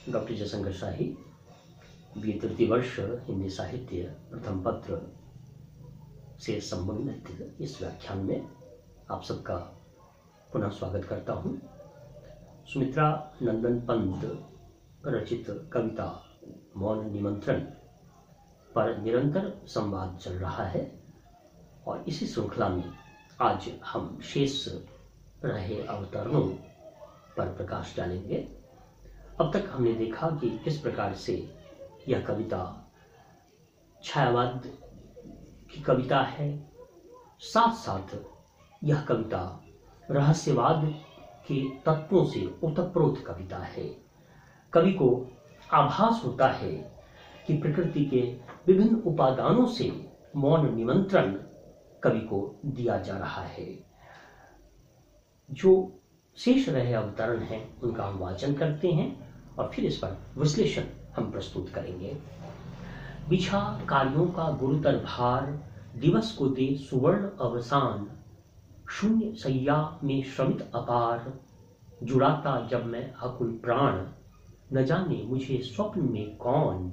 Doctor Jaishankar शाही, BA तृतीय वर्ष, हिंदी साहित्य, प्रथम पत्र से संबंधित इस व्याख्यान में आप सबका पुनः स्वागत करता हूँ। सुमित्रा नंदन पंत रचित कविता मौन निमंत्रण पर निरंतर संवाद चल रहा है और इसी श्रृंखला में आज हम शेष रहे अवतरणों पर प्रकाश डालेंगे। अब तक हमने देखा कि किस प्रकार से यह कविता छायावाद की कविता है, साथ साथ यह कविता रहस्यवाद के तत्वों से ओतप्रोत कविता है। कवि को आभास होता है कि प्रकृति के विभिन्न उपादानों से मौन निमंत्रण कवि को दिया जा रहा है। जो शेष रहे अवतरण हैं उनका हम वाचन करते हैं और फिर इस पर विश्लेषण हम प्रस्तुत करेंगे। बिछा कार्यों का गुरुतर भार, दिवस को दे सुवर्ण अवसान, शून्य सैया में श्रमित अपार, जुड़ाता जब मैं अकुल प्राण, न जाने मुझे स्वप्न में कौन,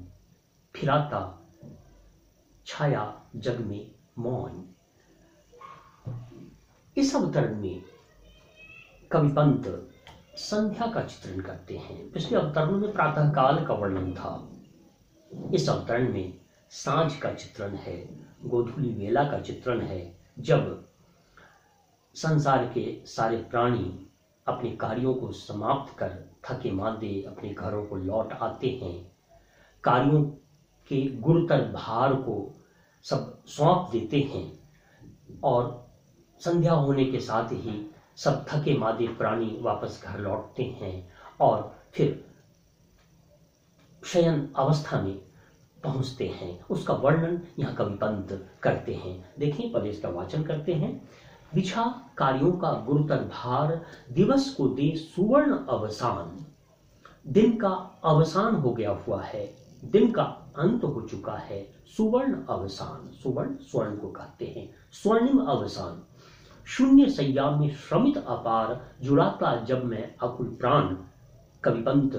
फिराता छाया जग में मौन। इस अवतरण में कवि पंत संध्या का चित्रण करते हैं। पिछले अवतरणों में प्रातः काल का वर्णन था, इस अवतरण में सांझ का चित्रण है, गोधूली वेला का चित्रण है, जब संसार के सारे प्राणी अपने कार्यों को समाप्त कर थके मांदे अपने घरों को लौट आते हैं, कार्यों के गुरुतर भार को सब सौंप देते हैं और संध्या होने के साथ ही सब थके मादे प्राणी वापस घर लौटते हैं और फिर शयन अवस्था में पहुंचते हैं। उसका वर्णन यहाँ कवि पंत करते हैं। देखिए, पहले इसका वाचन करते हैं। बिछा कार्यों का गुरुतर भार, दिवस को दे सुवर्ण अवसान। दिन का अवसान हो गया हुआ है, दिन का अंत हो चुका है। सुवर्ण अवसान, सुवर्ण स्वर्ण को कहते हैं, स्वर्णिम अवसान। शून्य सैया में श्रमित अपार, जुड़ाता जब मैं अकुल प्राण। कवि पंत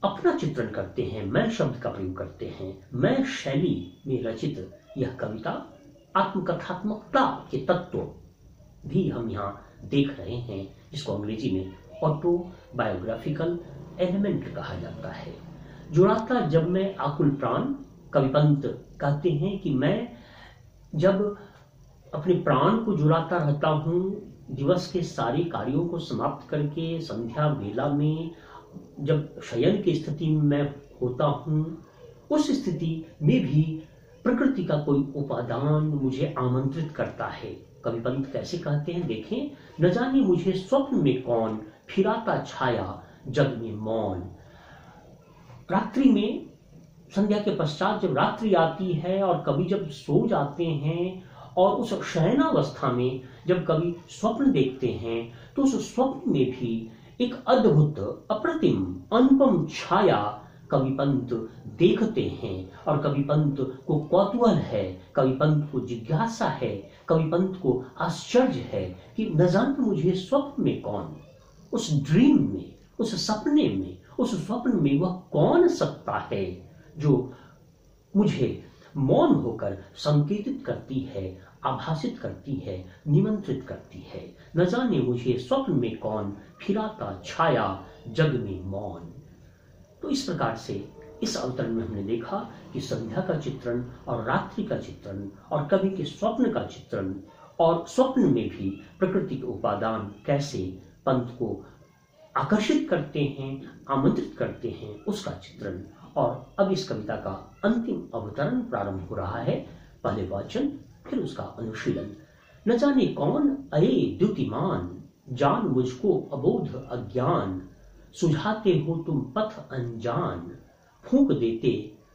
अपना चित्रण करते हैं, मैं शब्द का प्रयोग करते हैं। मैं शैली में रचित यह कविता आत्मकथात्मकता के तत्व भी हम यहाँ देख रहे हैं, जिसको अंग्रेजी में ऑटोबायोग्राफिकल एलिमेंट कहा जाता है। जुड़ाता जब मैं आकुल प्राण, कवि पंत कहते हैं कि मैं जब अपने प्राण को जुड़ाता रहता हूँ, दिवस के सारे कार्यों को समाप्त करके संध्या वेला में जब शयन की स्थिति में मैं होता हूँ, उस स्थिति में भी प्रकृति का कोई उपादान मुझे आमंत्रित करता है। कवि पंत कैसे कहते हैं, देखें। न जाने मुझे स्वप्न में कौन, फिराता छाया जग में मौन। रात्रि में, संध्या के पश्चात जब रात्रि आती है और कवि जब सो जाते हैं और उस शयनावस्था में जब कवि स्वप्न देखते हैं, तो उस स्वप्न में भी एक अद्भुत, अप्रतिम, अनुपम छाया कवि पंत देखते हैं। और कवि पंत को कौतूहल है, कवि पंत को जिज्ञासा है, कवि पंत को आश्चर्य है कि न जाने मुझे स्वप्न में कौन, उस ड्रीम में, उस सपने में, उस स्वप्न में वह कौन सत्ता है जो मुझे मौन होकर संकेतित करती है, आभासित करती है, निमंत्रित करती है। न जाने मुझे स्वप्न में कौन, फिराता छाया जग में मौन। तो इस प्रकार से इस अवतरण में हमने देखा कि संध्या का चित्रण और रात्रि का चित्रण और कवि के स्वप्न का चित्रण और स्वप्न में भी प्रकृति के उपादान कैसे पंत को आकर्षित करते हैं, आमंत्रित करते हैं, उसका चित्रण। और अब इस कविता का अंतिम अवतरण प्रारंभ हो रहा है। पहले वाचन, फिर उसका अनुशीलन। न जाने कौन अये द्युतिमान, जान मुझको अबोध अज्ञान, सुझाते हो तुम पथ अनजान, फूंक देते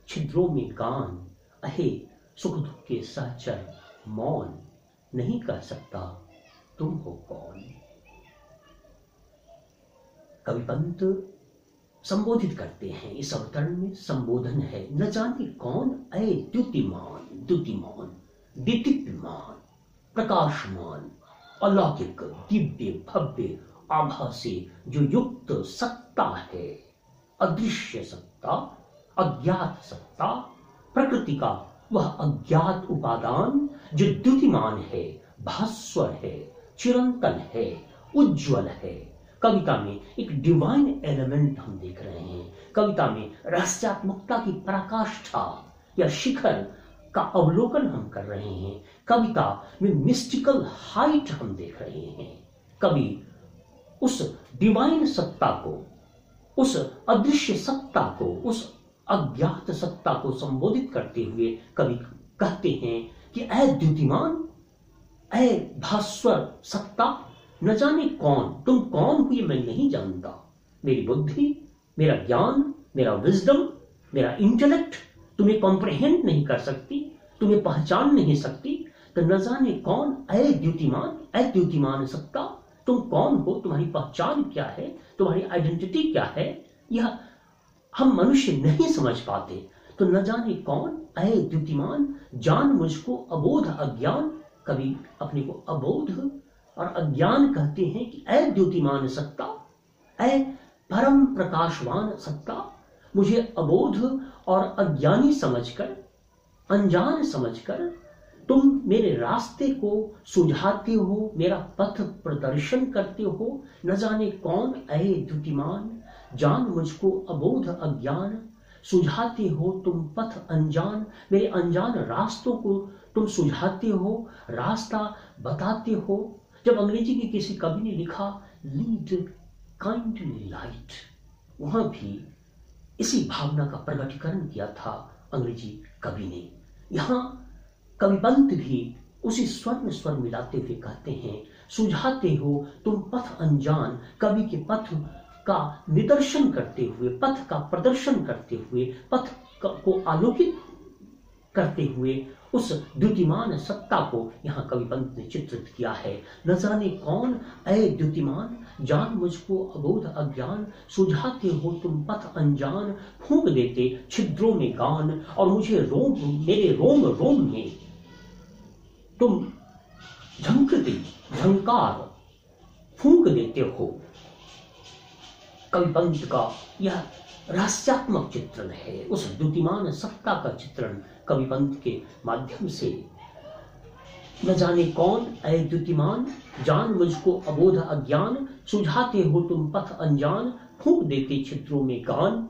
छिद्रों में गान, अहे सुख दुख के सहचर मौन, नहीं कह सकता तुम हो कौन। कवि पंत संबोधित करते हैं, इस अवतरण में संबोधन है। न जाने कौन अये द्युतिमान, द्युतिमान, दीप्तिमान, प्रकाशमान, अलौकिक, दिव्य, भव्य आभा से जो युक्त सत्ता है, अदृश्य सत्ता, अज्ञात सत्ता, प्रकृति का वह अज्ञात उपादान जो द्युतिमान है, भास्वर है, चिरंतन है, उज्ज्वल है। कविता में एक डिवाइन एलिमेंट हम देख रहे हैं। कविता में रहस्यात्मकता की पराकाष्ठा या शिखर का अवलोकन हम कर रहे हैं। कविता में मिस्टिकल हाइट हम देख रहे हैं। कवि उस डिवाइन सत्ता को, उस अदृश्य सत्ता को, उस अज्ञात सत्ता को संबोधित करते हुए कवि कहते हैं कि ऐ द्युतिमान, ऐ भास्वर सत्ता, न जाने कौन तुम कौन हुए मैं नहीं जानता। मेरी बुद्धि, मेरा ज्ञान, मेरा विजडम, मेरा इंटेलेक्ट तुम्हें कॉम्प्रहेंड नहीं कर सकती, तुम्हें पहचान नहीं सकती। तो न जाने कौन, ऐ द्युतिमान, ऐ द्युतिमान सत्ता, तुम कौन हो, तुम्हारी पहचान क्या है, तुम्हारी आइडेंटिटी क्या है, यह हम मनुष्य नहीं समझ पाते। तो न जाने कौन, ऐ द्युतिमान, जान मुझको अबोध अज्ञान। कभी अपने को अबोध और अज्ञान कहते हैं कि ऐ द्युतिमान सत्ता, ऐ परम प्रकाशवान सत्ता, मुझे अबोध और अज्ञानी समझकर, अनजान समझकर तुम मेरे रास्ते को सुझाते हो, मेरा पथ प्रदर्शन करते हो। न जाने कौन, ऐ द्युतिमान, जान मुझको अबोध अज्ञान, सुझाते हो तुम पथ अनजान, मेरे अनजान रास्तों को तुम सुझाते हो, रास्ता बताते हो। जब अंग्रेजी के किसी कवि ने लिखा लीड काइंडली लाइट, वहां भी इसी भावना का प्रकटीकरण किया था अंग्रेजी कवि ने। यहाँ कविपंत भी उसी स्वर में स्वर मिलाते हुए कहते हैं, सुझाते हो तुम पथ अनजान। कवि के पथ का निदर्शन करते हुए, पथ का प्रदर्शन करते हुए, पथ को आलोकित करते हुए उस द्युतिमान सत्ता को यहाँ कविपंत ने चित्रित किया है। न जाने कौन, ऐ द्युतिमान, जान मुझको अबोध अज्ञान, सुझाते हो तुम पथ अनजान, फूंक देते छिद्रों में गान, और मुझे रोम, मेरे रोम रोम में तुम झंकते झंकार फूंक देते हो। कविपंत का यह रहस्यात्मक चित्रण है, उस द्युतिमान सत्ता का चित्रण कविपंत के माध्यम से। न जाने कौन, ऐ द्युतिमान, जान मुझको अबोध अज्ञान, सुझाते हो तुम पथ अनजान, फूंक देते छिद्रों में गान।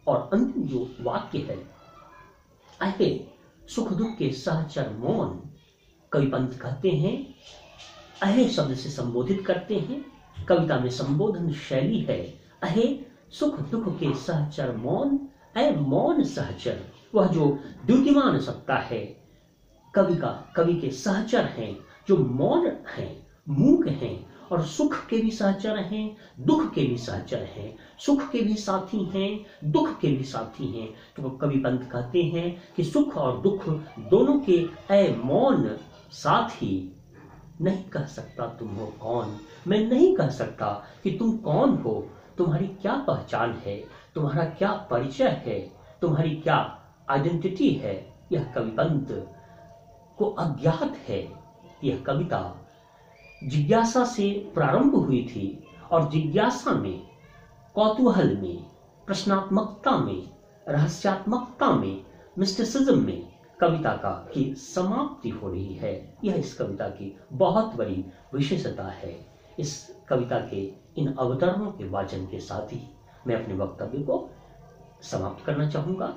और अंतिम जो वाक्य है, अहे सुख दुख के सहचर मौन, कविपंत कहते हैं, अहे शब्द से संबोधित करते हैं। कविता में संबोधन शैली है, अहे सुख दुख के सहचर मौन, ऐ मौन सहचर, वह जो द्युतिमान सत्ता है, कवि के सहचर हैं, जो मौन हैं, मूक हैं, और सुख के भी सहचर हैं, दुख के भी सहचर हैं, सुख के भी साथी हैं, दुख के भी साथी हैं। तो कविपंत कहते हैं कि सुख और दुख दोनों के ऐ मौन साथी, नहीं कह सकता तुम हो कौन, मैं नहीं कह सकता कि तुम कौन हो, तुम्हारी क्या पहचान है, तुम्हारा क्या परिचय है, तुम्हारी क्या आइडेंटिटी है। यह कविपंत को अज्ञात है। यह कविता जिज्ञासा से प्रारंभ हुई थी, और जिज्ञासा में, कौतूहल में, प्रश्नात्मकता में, रहस्यात्मकता में, मिस्टिसिज्म में कविता का की समाप्ति हो रही है। यह इस कविता की बहुत बड़ी विशेषता है। इस कविता के इन अवतरणों के वाचन के साथ ही मैं अपने वक्तव्य को समाप्त करना चाहूंगा।